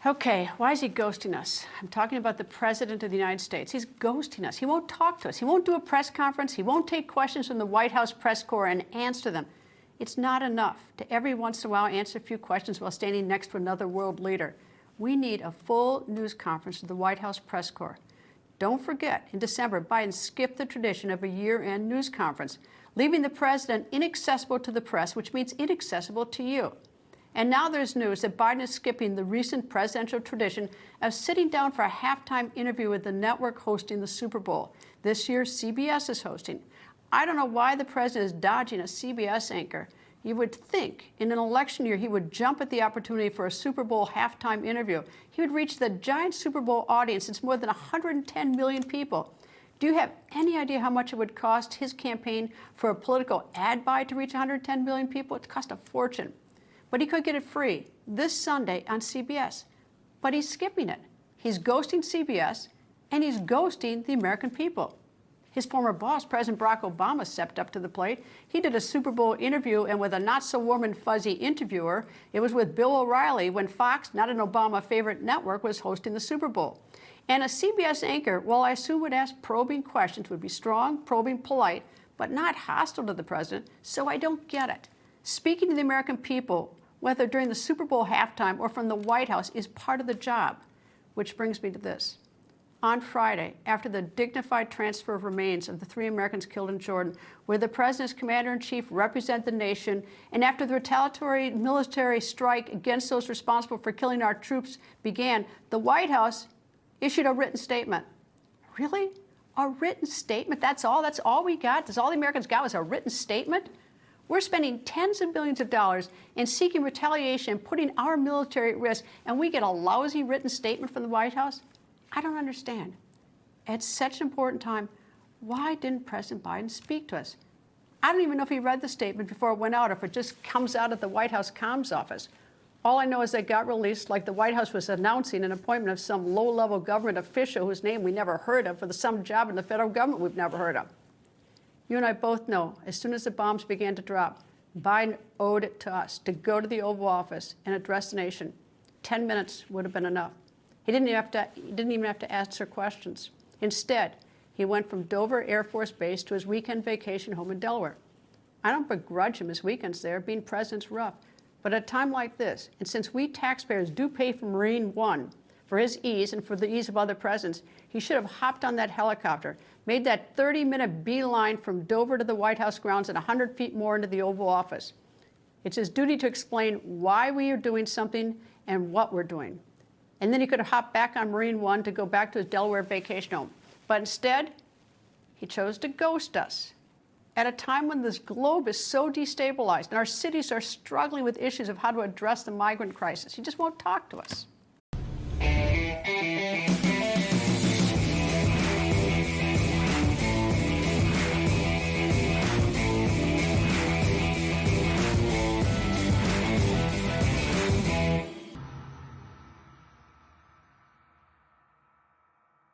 Okay, why is he ghosting us? I'm talking about the President of the United States. He's ghosting us. He won't talk to us. He won't do a press conference. He won't take questions from the White House press corps and answer them. It's not enough to every once in a while answer a few questions while standing next to another world leader. We need a full news conference with the White House press corps. Don't forget, in December, Biden skipped the tradition of a year-end news conference, leaving the president inaccessible to the press, which means inaccessible to you. And now there's news that Biden is skipping the recent presidential tradition of sitting down for a halftime interview with the network hosting the Super Bowl. This year, CBS is hosting. I don't know why the president is dodging a CBS anchor. You would think in an election year he would jump at the opportunity for a Super Bowl halftime interview. He would reach the giant Super Bowl audience. It's more than 110 million people. Do you have any idea how much it would cost his campaign for a political ad buy to reach 110 million people? It cost a fortune. But he could get it free this Sunday on CBS. But he's skipping it. He's ghosting CBS, and he's ghosting the American people. His former boss, President Barack Obama, stepped up to the plate. He did a Super Bowl interview, and with a not-so-warm and fuzzy interviewer, it was with Bill O'Reilly when Fox, not an Obama favorite network, was hosting the Super Bowl. And a CBS anchor, well, I assume would ask probing questions, would be strong, probing, polite, but not hostile to the president, so I don't get it. Speaking to the American people, whether during the Super Bowl halftime or from the White House, is part of the job. Which brings me to this. On Friday, after the dignified transfer of remains of the 3 Americans killed in Jordan, where the president's commander-in-chief represent the nation, and after the retaliatory military strike against those responsible for killing our troops began, the White House issued a written statement. Really? A written statement? That's all? That's all we got? That's all the Americans got was a written statement? We're spending tens of billions of dollars in seeking retaliation and putting our military at risk, and we get a lousy written statement from the White House? I don't understand. At such an important time, why didn't President Biden speak to us? I don't even know if he read the statement before it went out, or if it just comes out of the White House comms office. All I know is that it got released like the White House was announcing an appointment of some low-level government official whose name we never heard of for some job in the federal government we've never heard of. You and I both know, as soon as the bombs began to drop, Biden owed it to us to go to the Oval Office and address the nation. 10 minutes would have been enough. He didn't even have to answer questions. Instead, he went from Dover Air Force Base to his weekend vacation home in Delaware. I don't begrudge him his weekends there. Being president's rough. But at a time like this, and since we taxpayers do pay for Marine One for his ease and for the ease of other presidents, he should have hopped on that helicopter, made that 30-minute beeline from Dover to the White House grounds and 100 feet more into the Oval Office. It's his duty to explain why we are doing something and what we're doing. And then he could have hopped back on Marine One to go back to his Delaware vacation home. But instead, he chose to ghost us at a time when this globe is so destabilized and our cities are struggling with issues of how to address the migrant crisis. He just won't talk to us.